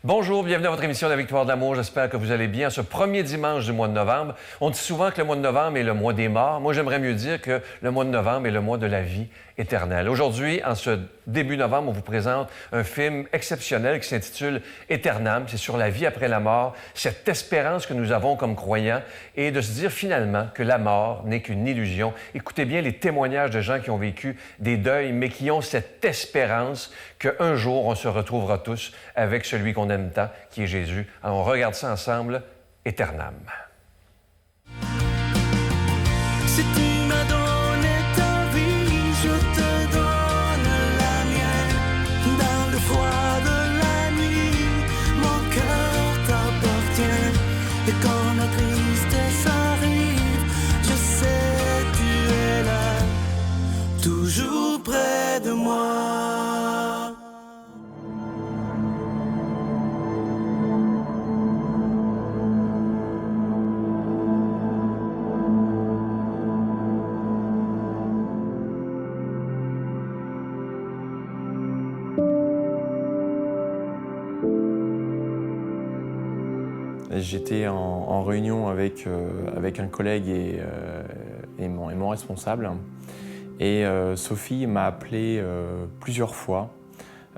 Bonjour, bienvenue à votre émission de la Victoire de l'amour. J'espère que vous allez bien. Ce premier dimanche du mois de novembre, on dit souvent que le mois de novembre est le mois des morts. Moi, j'aimerais mieux dire que le mois de novembre est le mois de la vie éternelle. Aujourd'hui, en ce début novembre, on vous présente un film exceptionnel qui s'intitule Éternam. C'est sur la vie après la mort, cette espérance que nous avons comme croyants et de se dire finalement que la mort n'est qu'une illusion. Écoutez bien les témoignages de gens qui ont vécu des deuils, mais qui ont cette espérance qu'un jour, on se retrouvera tous avec celui qu'on aime tant, qui est Jésus. Alors, on regarde ça ensemble, Éternam. Si tu m'as donné ta vie, je te donne la mienne. Dans le froid de la nuit, mon cœur t'appartient. Et quand la tristesse arrive, je sais tu es là, toujours près de moi. J'étais en réunion avec un collègue et mon responsable. Et Sophie m'a appelé plusieurs fois,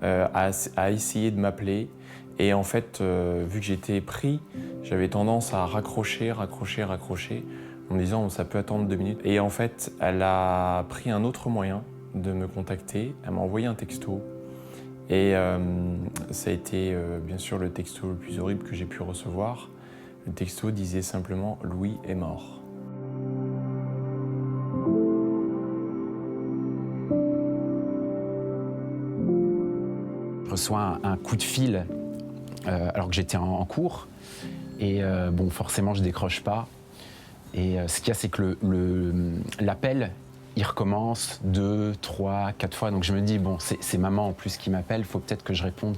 a essayé de m'appeler. Et en fait, vu que j'étais pris, j'avais tendance à raccrocher, en me disant ça peut attendre 2 minutes. Et en fait, elle a pris un autre moyen de me contacter. Elle m'a envoyé un texto. Et ça a été bien sûr le texto le plus horrible que j'ai pu recevoir. Le texto disait simplement « Louis est mort ». Je reçois un coup de fil alors que j'étais en cours. Et bon, forcément, je décroche pas. Et ce qu'il y a, c'est que l'appel, il recommence 2, 3, 4 fois. Donc je me dis, bon, c'est maman en plus qui m'appelle, il faut peut-être que je réponde.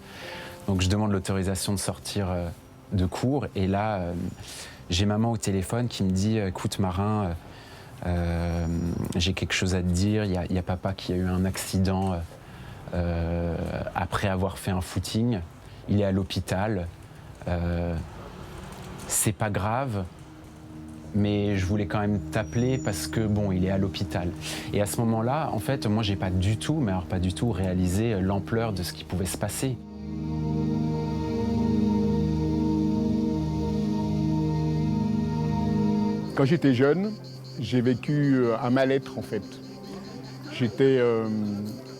Donc je demande l'autorisation de sortir de cours. Et là, j'ai maman au téléphone qui me dit, écoute Marin, j'ai quelque chose à te dire. Il y a papa qui a eu un accident après avoir fait un footing. Il est à l'hôpital. C'est pas grave. Mais je voulais quand même t'appeler parce que, bon, il est à l'hôpital. Et à ce moment-là, en fait, moi, j'ai pas du tout réalisé l'ampleur de ce qui pouvait se passer. Quand j'étais jeune, j'ai vécu un mal-être, en fait.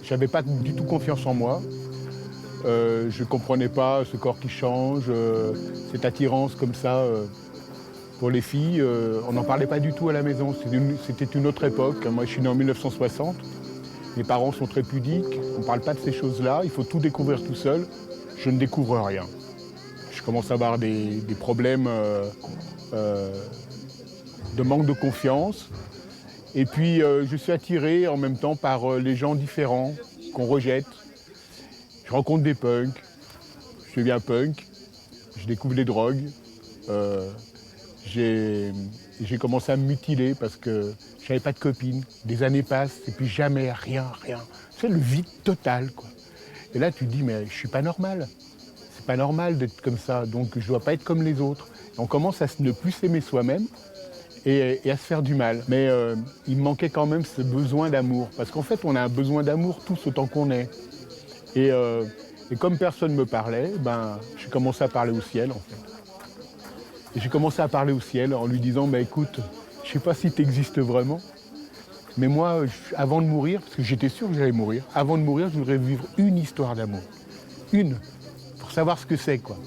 J'avais pas du tout confiance en moi. Je comprenais pas ce corps qui change, cette attirance comme ça. Pour les filles, on n'en parlait pas du tout à la maison. C'était une autre époque. Moi, je suis né en 1960. Mes parents sont très pudiques. On ne parle pas de ces choses-là. Il faut tout découvrir tout seul. Je ne découvre rien. Je commence à avoir des problèmes de manque de confiance. Et puis, je suis attiré en même temps par les gens différents qu'on rejette. Je rencontre des punks. Je deviens punk. Je découvre les drogues. J'ai commencé à me mutiler parce que je n'avais pas de copine. Des années passent et puis jamais, rien. C'est le vide total, quoi. Et là, tu te dis, mais je suis pas normal. C'est pas normal d'être comme ça, donc je dois pas être comme les autres. Et on commence à ne plus s'aimer soi-même et à se faire du mal. Mais il me manquait quand même ce besoin d'amour. Parce qu'en fait, on a un besoin d'amour tous autant qu'on est. Et comme personne ne me parlait, j'ai commencé à parler au ciel, en fait. Et j'ai commencé à parler au ciel en lui disant, écoute, je ne sais pas si tu existes vraiment, mais moi, avant de mourir, parce que j'étais sûr que j'allais mourir, avant de mourir, je voudrais vivre une histoire d'amour. Une, pour savoir ce que c'est, quoi.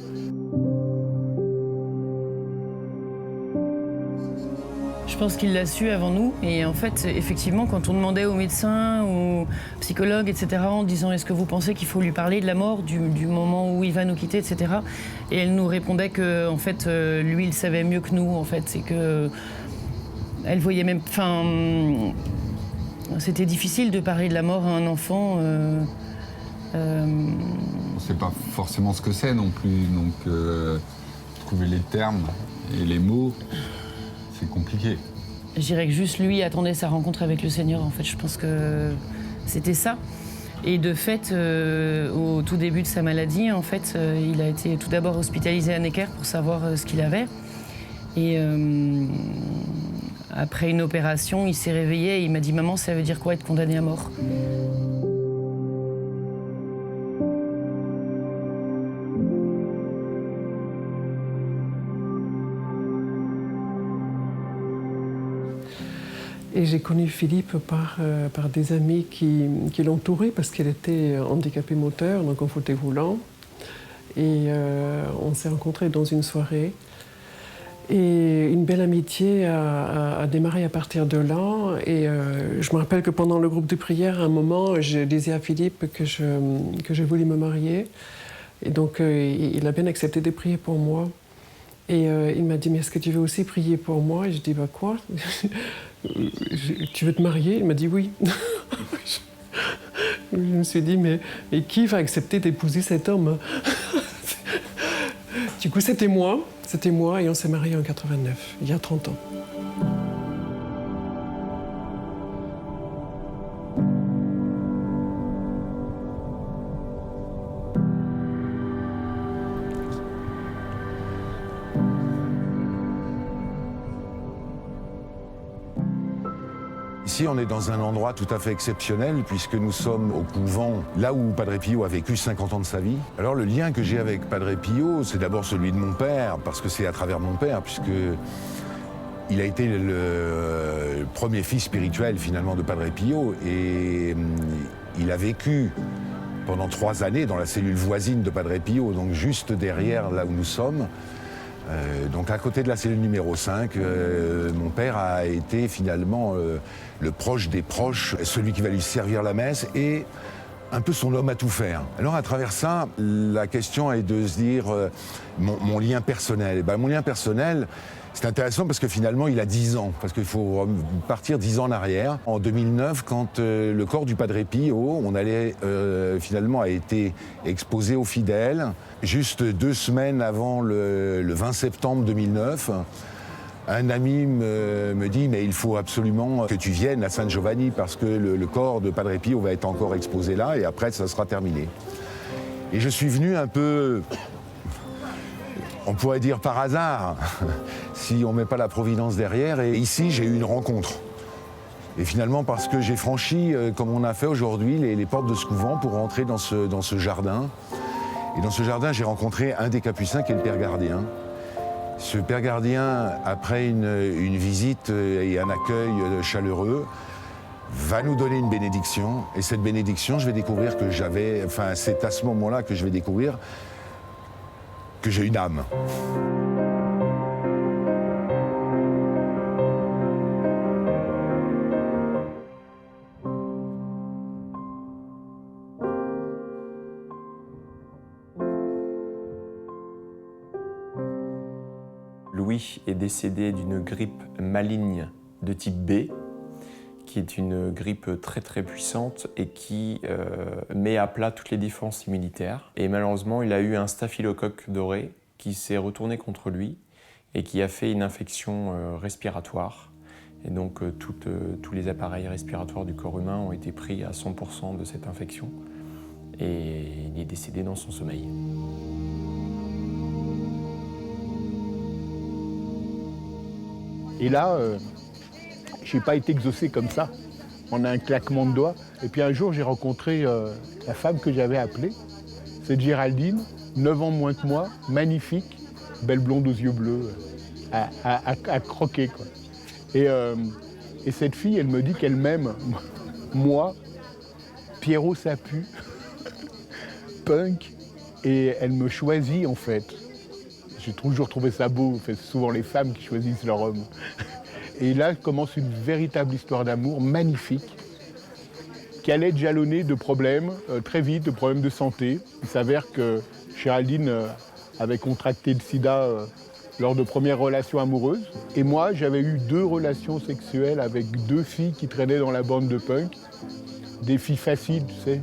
Je pense qu'il l'a su avant nous. Et en fait, effectivement, quand on demandait aux médecins, aux psychologues, etc., en disant « Est-ce que vous pensez qu'il faut lui parler de la mort, du moment où il va nous quitter, etc. » Et elle nous répondait que, en fait, lui, il savait mieux que nous, en fait. C'est que... Elle voyait même... Enfin... C'était difficile de parler de la mort à un enfant. On ne sait pas forcément ce que c'est non plus. Donc, trouver les termes et les mots... C'est compliqué. Je dirais que juste lui attendait sa rencontre avec le Seigneur, en fait. Je pense que c'était ça. Et de fait, au tout début de sa maladie, en fait, il a été tout d'abord hospitalisé à Necker pour savoir ce qu'il avait. Et après une opération, il s'est réveillé et il m'a dit « Maman, ça veut dire quoi être condamné à mort ?» Et j'ai connu Philippe par des amis qui l'entouraient parce qu'il était handicapé moteur, donc en fauteuil roulant. Et on s'est rencontrés dans une soirée. Et une belle amitié a démarré à partir de là. Et je me rappelle que pendant le groupe de prière, à un moment, je disais à Philippe que je voulais me marier. Et donc, il a bien accepté de prier pour moi. Et il m'a dit « Mais est-ce que tu veux aussi prier pour moi ?» Et je dis « Bah quoi ? Tu veux te marier ?» Il m'a dit « Oui. » Je me suis dit « Mais qui va accepter d'épouser cet homme ?» Du coup, c'était moi et on s'est mariés en 89, il y a 30 ans. Ici, on est dans un endroit tout à fait exceptionnel puisque nous sommes au couvent, là où Padre Pio a vécu 50 ans de sa vie. Alors le lien que j'ai avec Padre Pio, c'est d'abord celui de mon père, parce que c'est à travers mon père, puisque il a été le premier fils spirituel finalement de Padre Pio et il a vécu pendant 3 années dans la cellule voisine de Padre Pio, donc juste derrière là où nous sommes. Donc à côté de la cellule numéro 5, mon père a été finalement le proche des proches, celui qui va lui servir la messe et un peu son homme à tout faire. Alors à travers ça, la question est de se dire mon lien personnel. Mon lien personnel, c'est intéressant parce que finalement il a 10 ans, parce qu'il faut partir 10 ans en arrière. En 2009, quand le corps du Padre Pio, finalement a été exposé aux fidèles, juste 2 semaines avant le 20 septembre 2009, un ami me dit « Mais il faut absolument que tu viennes à San Giovanni parce que le corps de Padre Pio va être encore exposé là et après ça sera terminé. » Et je suis venu un peu, on pourrait dire par hasard, si on ne met pas la providence derrière. Et ici, j'ai eu une rencontre. Et finalement, parce que j'ai franchi, comme on a fait aujourd'hui, les portes de ce couvent pour rentrer dans ce jardin. Et dans ce jardin, j'ai rencontré un des capucins qui est le père gardien. Ce père gardien, après une visite et un accueil chaleureux, va nous donner une bénédiction. Et cette bénédiction, je vais découvrir c'est à ce moment-là que je vais découvrir que j'ai une âme. Louis est décédé d'une grippe maligne de type B, qui est une grippe très très puissante et qui met à plat toutes les défenses immunitaires. Et malheureusement, il a eu un staphylocoque doré qui s'est retourné contre lui et qui a fait une infection respiratoire. Et donc tous les appareils respiratoires du corps humain ont été pris à 100% de cette infection. Et il est décédé dans son sommeil. Et là, je n'ai pas été exaucé comme ça, en un claquement de doigts. Et puis un jour, j'ai rencontré la femme que j'avais appelée. C'est Géraldine, 9 ans moins que moi, magnifique, belle blonde aux yeux bleus, à croquer, quoi. Et cette fille, elle me dit qu'elle m'aime, moi, Pierrot Sapu, punk, et elle me choisit en fait. J'ai toujours trouvé ça beau, c'est souvent les femmes qui choisissent leur homme. Et là commence une véritable histoire d'amour magnifique, qui allait être jalonnée de problèmes, très vite, de problèmes de santé. Il s'avère que Géraldine avait contracté le sida lors de premières relations amoureuses. Et moi, j'avais eu 2 relations sexuelles avec 2 filles qui traînaient dans la bande de punk. Des filles faciles, tu sais,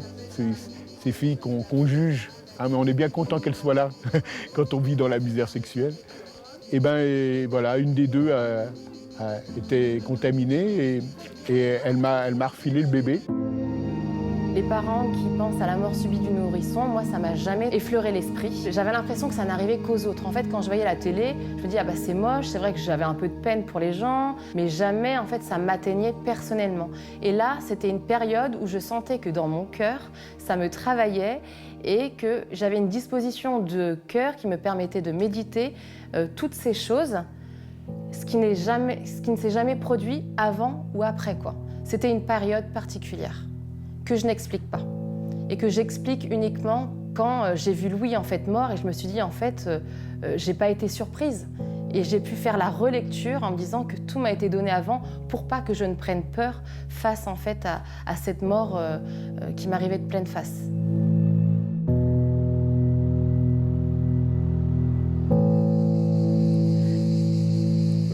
ces filles qu'on juge. Ah, mais on est bien content qu'elles soient là quand on vit dans la misère sexuelle. Et voilà, une des 2 était contaminée et elle m'a refilé le bébé. Les parents qui pensent à la mort subite du nourrisson, moi ça m'a jamais effleuré l'esprit. J'avais l'impression que ça n'arrivait qu'aux autres. En fait, quand je voyais la télé, je me dis ah bah c'est moche, c'est vrai que j'avais un peu de peine pour les gens, mais jamais en fait ça m'atteignait personnellement. Et là, c'était une période où je sentais que dans mon cœur, ça me travaillait et que j'avais une disposition de cœur qui me permettait de méditer toutes ces choses, ce qui ne s'est jamais produit avant ou après, quoi. C'était une période particulière que je n'explique pas et que j'explique uniquement quand j'ai vu Louis en fait mort et je me suis dit en fait j'ai pas été surprise et j'ai pu faire la relecture en me disant que tout m'a été donné avant pour pas que je ne prenne peur face en fait à cette mort qui m'arrivait de pleine face.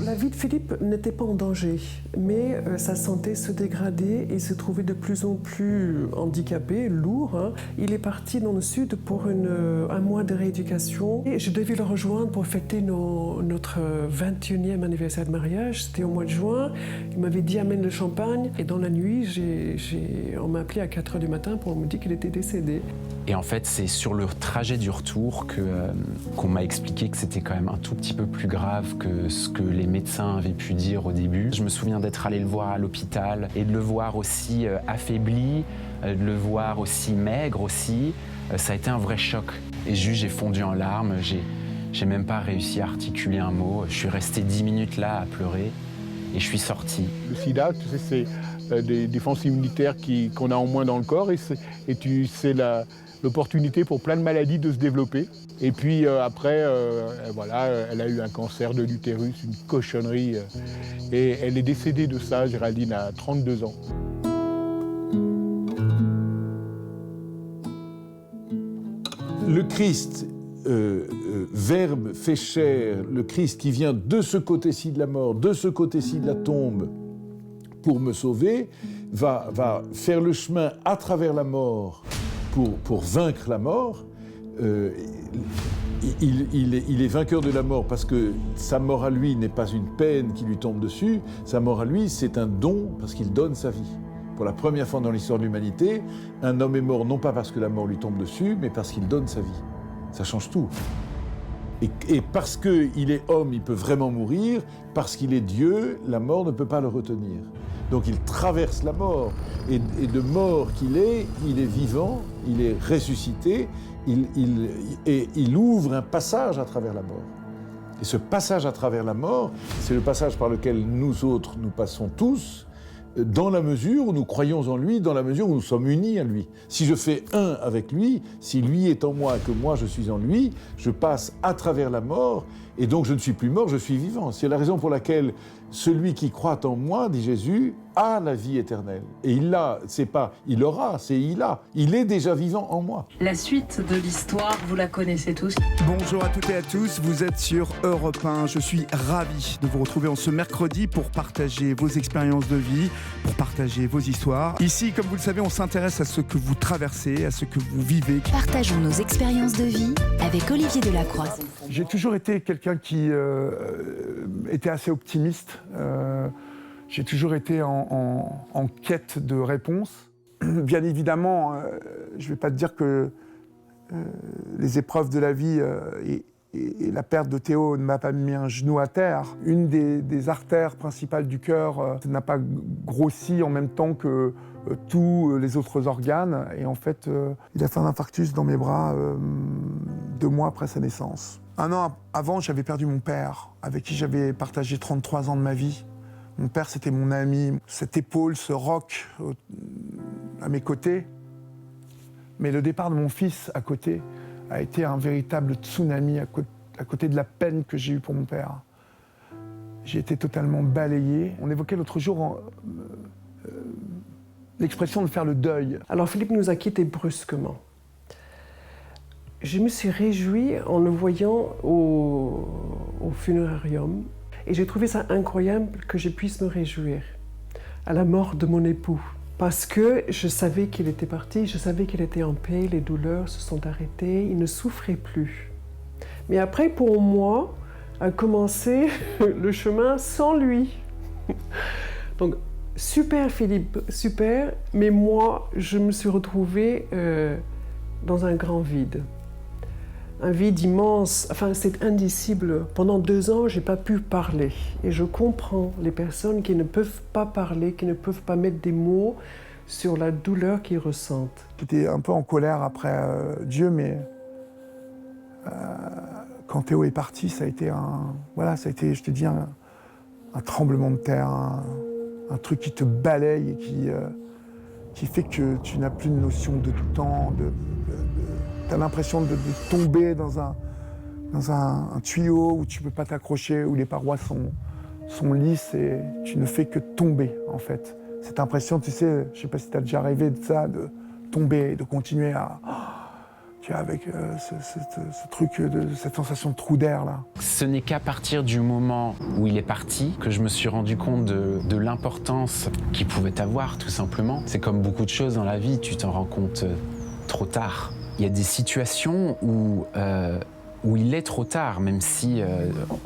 La vie de Philippe n'était pas en danger, mais sa santé se dégradait et se trouvait de plus en plus handicapé, lourd. Hein. Il est parti dans le sud pour un mois de rééducation. Et je devais le rejoindre pour fêter notre 21e anniversaire de mariage. C'était au mois de juin. Il m'avait dit amène le champagne. Et dans la nuit, on m'a appelé à 4h du matin pour me dire qu'il était décédé. Et en fait, c'est sur le trajet du retour qu'on m'a expliqué que c'était quand même un tout petit peu plus grave que ce que les médecins avaient pu dire au début. Je me souviens d'être allé le voir à l'hôpital et de le voir aussi affaibli, de le voir aussi maigre aussi. Ça a été un vrai choc. Et juste, j'ai fondu en larmes, j'ai même pas réussi à articuler un mot. Je suis resté 10 minutes là à pleurer et je suis sorti. Le sida, tu sais, c'est des défenses immunitaires qu'on a en moins dans le corps et c'est l'opportunité pour plein de maladies de se développer. Et puis après, voilà, elle a eu un cancer de l'utérus, une cochonnerie. Et elle est décédée de ça, Géraldine, à 32 ans. Le Christ, Verbe fait chair, le Christ qui vient de ce côté-ci de la mort, de ce côté-ci de la tombe, pour me sauver, va faire le chemin à travers la mort pour vaincre la mort. Il est vainqueur de la mort parce que sa mort à lui n'est pas une peine qui lui tombe dessus, sa mort à lui c'est un don parce qu'il donne sa vie. Pour la première fois dans l'histoire de l'humanité, un homme est mort non pas parce que la mort lui tombe dessus, mais parce qu'il donne sa vie. Ça change tout. Et parce qu'il est homme, il peut vraiment mourir, parce qu'il est Dieu, la mort ne peut pas le retenir. Donc il traverse la mort, et de mort qu'il est, il est vivant, il est ressuscité, il ouvre un passage à travers la mort. Et ce passage à travers la mort, c'est le passage par lequel nous autres, nous passons tous, dans la mesure où nous croyons en lui, dans la mesure où nous sommes unis à lui. Si je fais un avec lui, si lui est en moi et que moi je suis en lui, je passe à travers la mort, et donc je ne suis plus mort, je suis vivant. C'est la raison pour laquelle celui qui croit en moi, dit Jésus, a la vie éternelle. Et il l'a, c'est pas il aura, c'est il a. Il est déjà vivant en moi. La suite de l'histoire, vous la connaissez tous. Bonjour à toutes et à tous, vous êtes sur Europe 1. Je suis ravi de vous retrouver en ce mercredi pour partager vos expériences de vie, pour partager vos histoires. Ici, comme vous le savez, on s'intéresse à ce que vous traversez, à ce que vous vivez. Partageons nos expériences de vie avec Olivier Delacroix. J'ai toujours été quelqu'un qui était assez optimiste. J'ai toujours été en quête de réponses. Bien évidemment, je ne vais pas te dire que les épreuves de la vie et la perte de Théo ne m'a pas mis un genou à terre. Une des artères principales du cœur n'a pas grossi en même temps que tous les autres organes. Et en fait, il a fait un infarctus dans mes bras 2 mois après sa naissance. 1 an avant, j'avais perdu mon père, avec qui j'avais partagé 33 ans de ma vie. Mon père, c'était mon ami, cette épaule, ce roc à mes côtés. Mais le départ de mon fils à côté a été un véritable tsunami à côté de la peine que j'ai eue pour mon père. J'ai été totalement balayé. On évoquait l'autre jour l'expression de faire le deuil. Alors Philippe nous a quittés brusquement. Je me suis réjouie en le voyant au funérarium. Et j'ai trouvé ça incroyable que je puisse me réjouir à la mort de mon époux. Parce que je savais qu'il était parti, je savais qu'il était en paix, les douleurs se sont arrêtées, il ne souffrait plus. Mais après, pour moi, a commencé le chemin sans lui. Donc, super Philippe, super, mais moi, je me suis retrouvée dans un grand vide. Un vide immense, enfin c'est indicible. Pendant 2 ans, j'ai pas pu parler. Et je comprends les personnes qui ne peuvent pas parler, qui ne peuvent pas mettre des mots sur la douleur qu'ils ressentent. J'étais un peu en colère après Dieu, mais quand Théo est parti, ça a été je te dis, un tremblement de terre, un truc qui te balaye et qui fait que tu n'as plus de notion de temps, tu as l'impression de tomber dans un tuyau où tu ne peux pas t'accrocher, où les parois sont lisses et tu ne fais que tomber en fait. Cette impression, tu sais, je ne sais pas si tu as déjà rêvé de ça, de tomber, de continuer à... Tu vois, avec ce truc, cette sensation de trou d'air là. Ce n'est qu'à partir du moment où il est parti que je me suis rendu compte de l'importance qu'il pouvait avoir, tout simplement. C'est comme beaucoup de choses dans la vie, tu t'en rends compte trop tard. Il y a des situations où il est trop tard, même si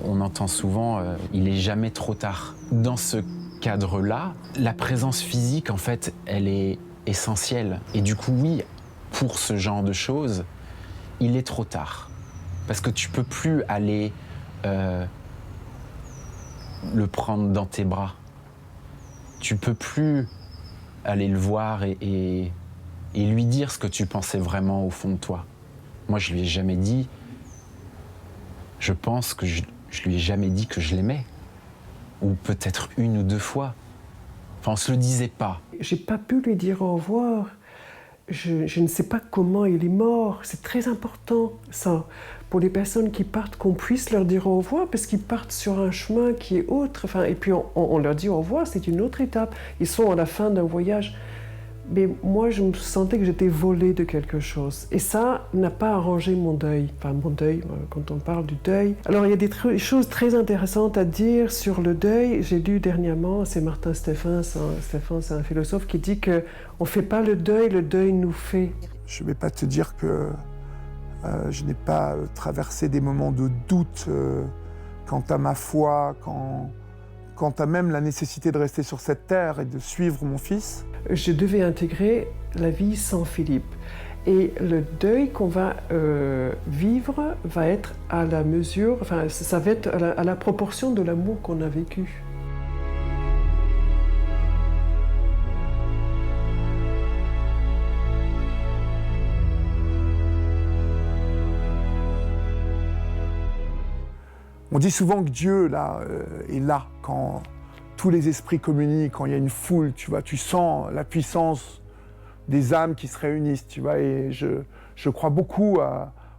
on entend souvent il est jamais trop tard. Dans ce cadre-là, la présence physique, en fait, elle est essentielle. Et du coup, oui, pour ce genre de choses, il est trop tard. Parce que tu peux plus aller le prendre dans tes bras. Tu peux plus aller le voir et lui dire ce que tu pensais vraiment au fond de toi. Moi, je lui ai jamais dit... Je pense que je lui ai jamais dit que je l'aimais. Ou peut-être 1 ou 2 fois. Enfin, on se le disait pas. J'ai pas pu lui dire au revoir. Je ne sais pas comment il est mort. C'est très important, ça, pour les personnes qui partent, qu'on puisse leur dire au revoir, parce qu'ils partent sur un chemin qui est autre. Enfin, et puis on leur dit au revoir, c'est une autre étape. Ils sont à la fin d'un voyage. Mais moi, je me sentais que j'étais volée de quelque chose. Et ça n'a pas arrangé mon deuil. Enfin, mon deuil, quand on parle du deuil. Alors, il y a des choses très intéressantes à dire sur le deuil. J'ai lu dernièrement, c'est Martin Steffens, c'est un philosophe qui dit qu'on ne fait pas le deuil nous fait. Je ne vais pas te dire que je n'ai pas traversé des moments de doute quant à ma foi, quant à même la nécessité de rester sur cette terre et de suivre mon fils. Je devais intégrer la vie sans Philippe. Et le deuil qu'on va vivre va être à la mesure, enfin ça va être à la proportion de l'amour qu'on a vécu. On dit souvent que Dieu là, est là quand tous les esprits communient, quand il y a une foule, tu vois, tu sens la puissance des âmes qui se réunissent, tu vois, et je crois beaucoup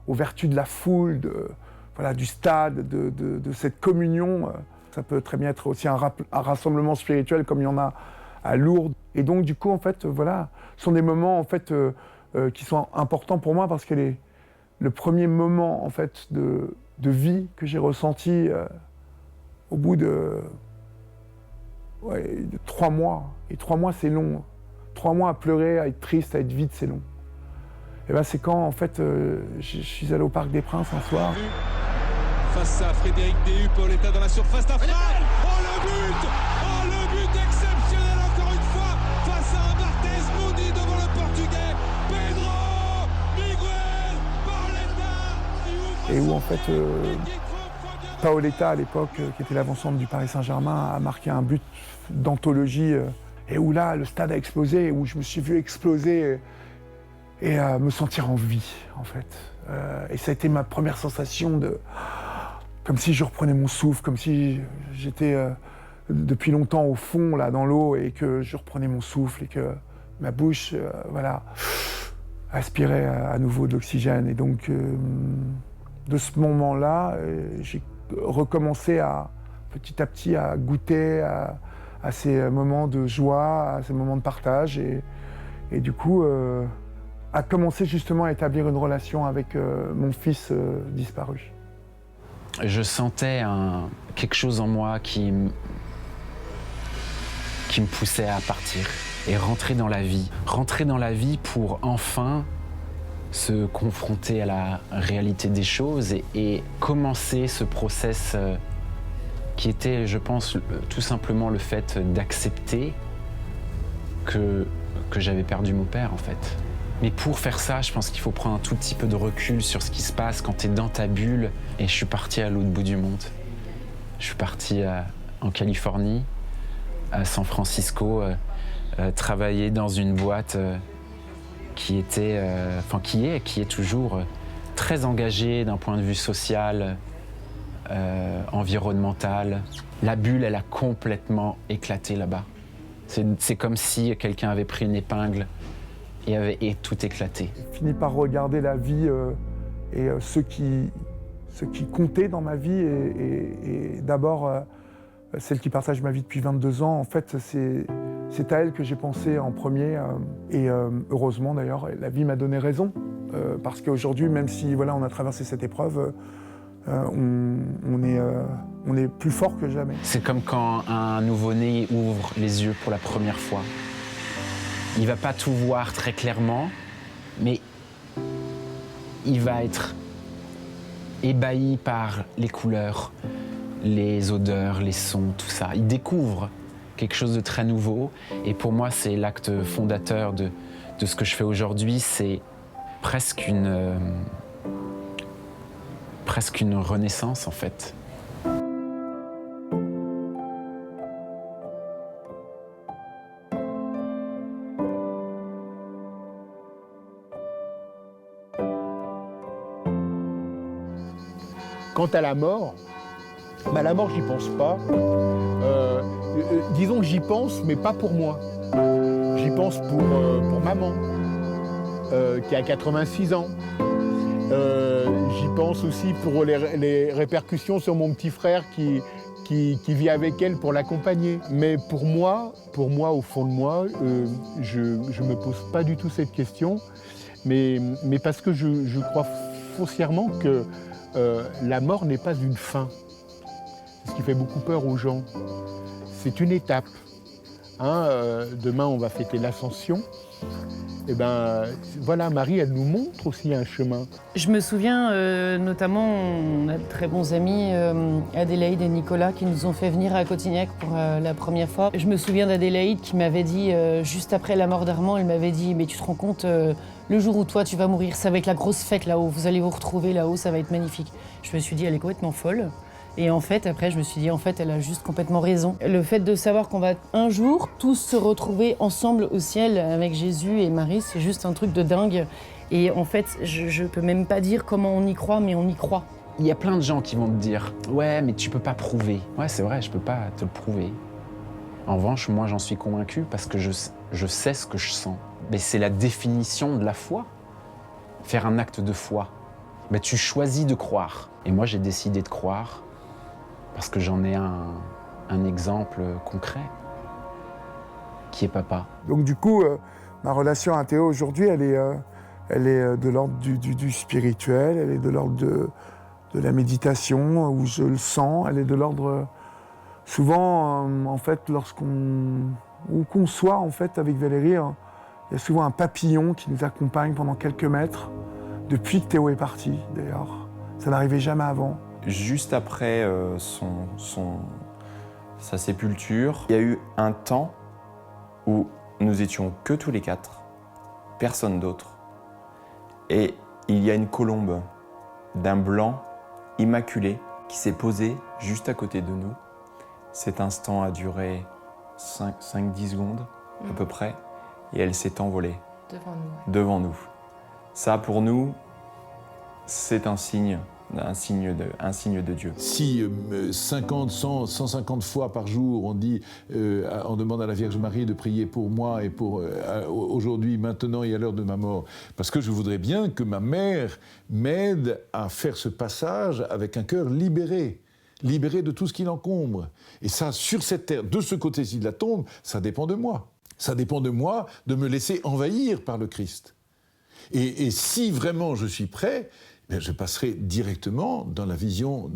aux vertus de la foule, du stade, de cette communion. Ça peut très bien être aussi un rassemblement spirituel comme il y en a à Lourdes. Et donc du coup, en fait, voilà, ce sont des moments en fait qui sont importants pour moi parce que le premier moment en fait de vie que j'ai ressenti au bout de 3 mois. Et 3 mois, c'est long. 3 mois à pleurer, à être triste, à être vide, c'est long. Et ben c'est quand, en fait, je suis allé au Parc des Princes un soir. Face à Frédéric Déhu, Paoletta dans la surface d'affaire. Oh le but exceptionnel encore une fois face à un Barthez maudit devant le Portugais. Pedro, Miguel, Paoletta. Et où, en fait, Paoletta, à l'époque, qui était l'avant-centre du Paris Saint-Germain, a marqué un but d'anthologie. Et où là, le stade a explosé, où je me suis vu exploser et me sentir en vie, en fait. Et ça a été ma première sensation comme si je reprenais mon souffle, comme si j'étais depuis longtemps au fond, là, dans l'eau, et que je reprenais mon souffle, et que ma bouche, aspirait à nouveau de l'oxygène. Et donc, de ce moment-là, j'ai recommencé petit à petit à goûter à ces moments de joie, à ces moments de partage, et du coup, à commencer justement à établir une relation avec mon fils disparu. Je sentais quelque chose en moi qui me poussait à partir et rentrer dans la vie. Rentrer dans la vie pour enfin se confronter à la réalité des choses et commencer ce process qui était, je pense, tout simplement le fait d'accepter que j'avais perdu mon père, en fait. Mais pour faire ça, je pense qu'il faut prendre un tout petit peu de recul sur ce qui se passe quand tu es dans ta bulle. Et je suis parti à l'autre bout du monde. Je suis parti en Californie, à San Francisco, travailler dans une boîte qui est toujours très engagée d'un point de vue social, environnemental. La bulle, elle a complètement éclaté là-bas. C'est comme si quelqu'un avait pris une épingle et tout éclaté. J'ai fini par regarder la vie et ce qui comptait dans ma vie et d'abord celle qui partage ma vie depuis 22 ans. En fait, c'est à elle que j'ai pensé en premier et heureusement d'ailleurs, la vie m'a donné raison parce qu'aujourd'hui, même si voilà, on a traversé cette épreuve, on est plus fort que jamais. C'est comme quand un nouveau-né ouvre les yeux pour la première fois. Il va pas tout voir très clairement, mais il va être ébahi par les couleurs, les odeurs, les sons, tout ça. Il découvre quelque chose de très nouveau. Et pour moi, c'est l'acte fondateur de ce que je fais aujourd'hui. C'est presque une renaissance, en fait. Quant à la mort, la mort, j'y pense pas. Disons que j'y pense, mais pas pour moi. J'y pense pour maman, qui a 86 ans. J'y pense aussi pour les répercussions sur mon petit frère qui vit avec elle pour l'accompagner. Mais pour moi, au fond de moi, je me pose pas du tout cette question. Mais parce que je crois foncièrement que la mort n'est pas une fin. C'est ce qui fait beaucoup peur aux gens. C'est une étape. Demain, on va fêter l'Ascension. Et voilà, Marie, elle nous montre aussi un chemin. Je me souviens notamment, on a de très bons amis, Adélaïde et Nicolas, qui nous ont fait venir à Cotignac pour la première fois. Je me souviens d'Adélaïde qui m'avait dit, juste après la mort d'Armand, elle m'avait dit « Mais tu te rends compte, le jour où toi tu vas mourir, ça va être la grosse fête là-haut, vous allez vous retrouver là-haut, ça va être magnifique. » Je me suis dit, elle est complètement folle. Et en fait, après, je me suis dit, en fait, elle a juste complètement raison. Le fait de savoir qu'on va un jour tous se retrouver ensemble au ciel avec Jésus et Marie, c'est juste un truc de dingue. Et en fait, je peux même pas dire comment on y croit, mais on y croit. Il y a plein de gens qui vont te dire « Ouais, mais tu peux pas prouver. » Ouais, c'est vrai, je peux pas te le prouver. En revanche, moi, j'en suis convaincu parce que je sais ce que je sens. Mais c'est la définition de la foi. Faire un acte de foi. Mais tu choisis de croire. Et moi, j'ai décidé de croire parce que j'en ai un exemple concret, qui est papa. Donc du coup, ma relation à Théo aujourd'hui, elle est de l'ordre du spirituel, elle est de l'ordre de la méditation, où je le sens, elle est de l'ordre... Souvent, en fait, où qu'on soit, en fait, avec Valérie, il y a souvent un papillon qui nous accompagne pendant quelques mètres, depuis que Théo est parti, d'ailleurs. Ça n'arrivait jamais avant. Juste après sa sépulture, il y a eu un temps où nous étions que tous les quatre, personne d'autre. Et il y a une colombe d'un blanc immaculé qui s'est posée juste à côté de nous. Cet instant a duré 5-10 secondes à peu près, et elle s'est envolée devant nous. Ça, pour nous, c'est un signe de Dieu. Si 50, 100, 150 fois par jour on demande à la Vierge Marie de prier pour moi et pour aujourd'hui, maintenant et à l'heure de ma mort, parce que je voudrais bien que ma mère m'aide à faire ce passage avec un cœur libéré de tout ce qui l'encombre. Et ça, sur cette terre, de ce côté-ci de la tombe, ça dépend de moi. Ça dépend de moi de me laisser envahir par le Christ. Et si vraiment je suis prêt, je passerai directement dans la vision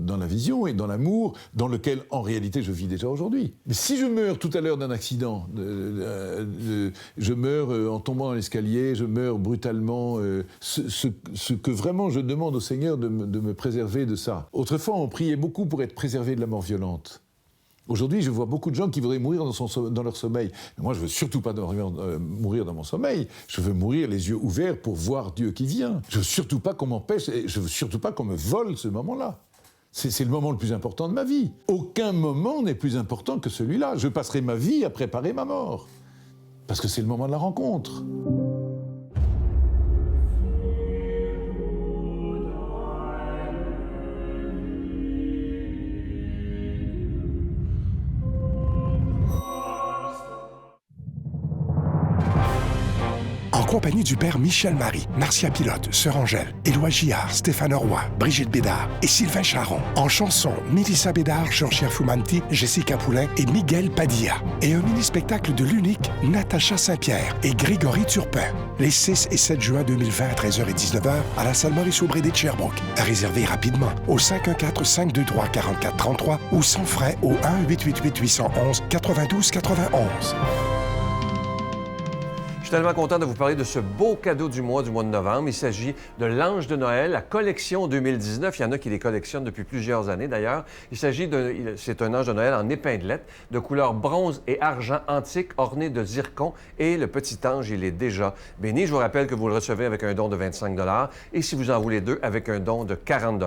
et dans l'amour dans lequel, en réalité, je vis déjà aujourd'hui. Mais si je meurs tout à l'heure d'un accident, je meurs en tombant dans l'escalier, je meurs brutalement, ce que vraiment je demande au Seigneur de me préserver de ça. Autrefois, on priait beaucoup pour être préservé de la mort violente. Aujourd'hui, je vois beaucoup de gens qui voudraient mourir dans leur sommeil. Mais moi, je ne veux surtout pas mourir dans mon sommeil. Je veux mourir les yeux ouverts pour voir Dieu qui vient. Je ne veux surtout pas qu'on m'empêche, et je ne veux surtout pas qu'on me vole ce moment-là. C'est le moment le plus important de ma vie. Aucun moment n'est plus important que celui-là. Je passerai ma vie à préparer ma mort. Parce que c'est le moment de la rencontre. En compagnie du père Michel Marie, Marcia Pilote, Sœur Angèle, Éloi Gillard, Stéphane Roy, Brigitte Bédard et Sylvain Charon. En chanson, Mélissa Bédard, Georgia Fumanti, Jessica Poulain et Miguel Padilla. Et un mini-spectacle de l'unique Natacha Saint-Pierre et Grégory Turpin. Les 6 et 7 juin 2020 à 13h et 19h à la salle Maurice-Aubry de Sherbrooke. À réserver rapidement au 514-523-4433 ou sans frais au 1-888-811-9291. Je suis tellement content de vous parler de ce beau cadeau du mois de novembre. Il s'agit de l'Ange de Noël, la collection 2019. Il y en a qui les collectionnent depuis plusieurs années d'ailleurs. C'est un Ange de Noël en épinglette de couleur bronze et argent antique orné de zircon. Et le petit ange, il est déjà béni. Je vous rappelle que vous le recevez avec un don de 25 $ et si vous en voulez 2, avec un don de 40 $.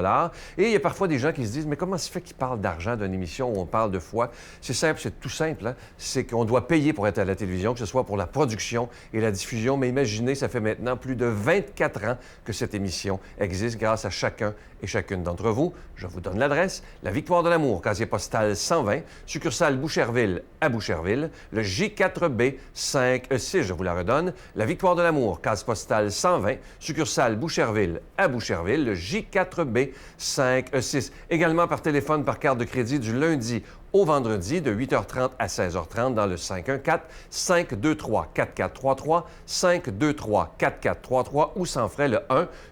Et il y a parfois des gens qui se disent, mais comment se fait qu'ils parlent d'argent d'une émission où on parle de foi? C'est simple, c'est tout simple. Hein? C'est qu'on doit payer pour être à la télévision, que ce soit pour la production et la diffusion. Mais imaginez, ça fait maintenant plus de 24 ans que cette émission existe grâce à chacun et chacune d'entre vous. Je vous donne l'adresse. La Victoire de l'Amour, casier postal 120, succursale Boucherville à Boucherville, le J4B 5E6, je vous la redonne. La Victoire de l'Amour, case postale 120, succursale Boucherville à Boucherville, le J4B 5E6. Également par téléphone, par carte de crédit du lundi au vendredi de 8h30 à 16h30 dans le 514-523-4433, 523-4433 ou sans frais le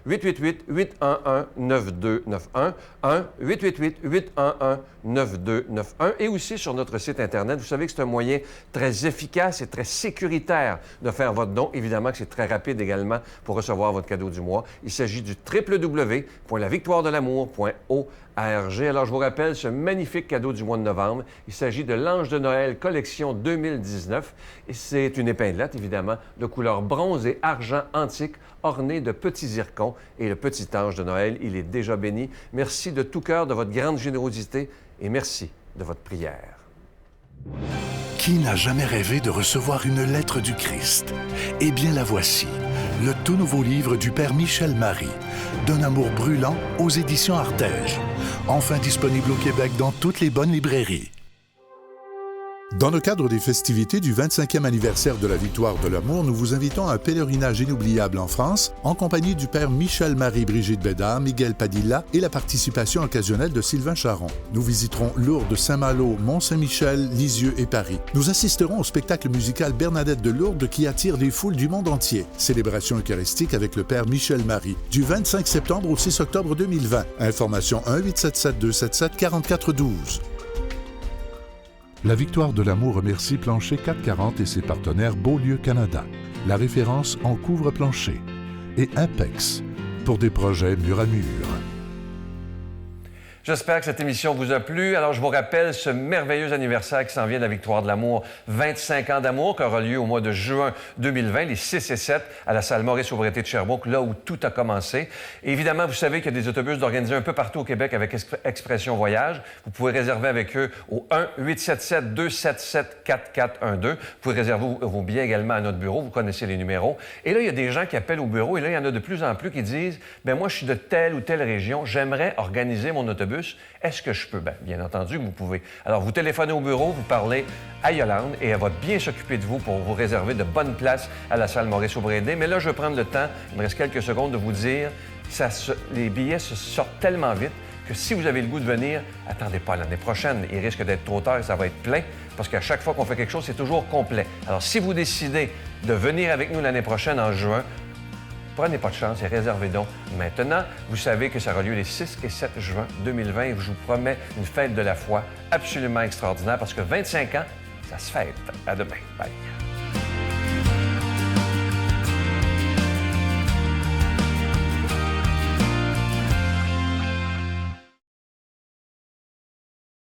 1-888-811-9291, 1-888-811-9291 et aussi sur notre site Internet. Vous savez que c'est un moyen très efficace et très sécuritaire de faire votre don. Évidemment que c'est très rapide également pour recevoir votre cadeau du mois. Il s'agit du www.lavictoiredelamour.org. Alors, je vous rappelle ce magnifique cadeau du mois de novembre. Il s'agit de l'Ange de Noël collection 2019. Et c'est une épinglette, évidemment, de couleur bronze et argent antique, ornée de petits zircons. Et le petit ange de Noël, il est déjà béni. Merci de tout cœur de votre grande générosité et merci de votre prière. Qui n'a jamais rêvé de recevoir une lettre du Christ? Eh bien, la voici. Le tout nouveau livre du Père Michel Marie, D'un amour brûlant, aux éditions Artege. Enfin disponible au Québec dans toutes les bonnes librairies. Dans le cadre des festivités du 25e anniversaire de la Victoire de l'Amour, nous vous invitons à un pèlerinage inoubliable en France, en compagnie du Père Michel Marie, Brigitte Bédard, Miguel Padilla et la participation occasionnelle de Sylvain Charon. Nous visiterons Lourdes, Saint-Malo, Mont-Saint-Michel, Lisieux et Paris. Nous assisterons au spectacle musical Bernadette de Lourdes qui attire des foules du monde entier. Célébration eucharistique avec le Père Michel Marie, du 25 septembre au 6 octobre 2020. Information 1-877-277-4412. La Victoire de l'Amour remercie Plancher 440 et ses partenaires Beaulieu Canada, la référence en couvre-plancher, et Impex, pour des projets mur à mur. J'espère que cette émission vous a plu. Alors, je vous rappelle ce merveilleux anniversaire qui s'en vient de la Victoire de l'Amour. 25 ans d'amour qui aura lieu au mois de juin 2020, les 6 et 7, à la salle Maurice-Aubry de Sherbrooke, là où tout a commencé. Et évidemment, vous savez qu'il y a des autobus d'organisés un peu partout au Québec avec Expression Voyage. Vous pouvez réserver avec eux au 1-877-277-4412. Vous pouvez réserver vos billets également à notre bureau. Vous connaissez les numéros. Et là, il y a des gens qui appellent au bureau. Et là, il y en a de plus en plus qui disent « Bien, moi, je suis de telle ou telle région. J'aimerais organiser mon autobus. Est-ce que je peux? Bien entendu que vous pouvez. Alors, vous téléphonez au bureau, vous parlez à Yolande et elle va bien s'occuper de vous pour vous réserver de bonnes places à la salle Maurice-Aubry. Mais là, je vais prendre le temps, il me reste quelques secondes, de vous dire les billets se sortent tellement vite que si vous avez le goût de venir, attendez pas l'année prochaine. Il risque d'être trop tard et ça va être plein parce qu'à chaque fois qu'on fait quelque chose, c'est toujours complet. Alors, si vous décidez de venir avec nous l'année prochaine en juin, prenez pas de chance et réservez donc maintenant. Vous savez que ça aura lieu les 6 et 7 juin 2020 et je vous promets une fête de la foi absolument extraordinaire parce que 25 ans, ça se fête. À demain. Bye.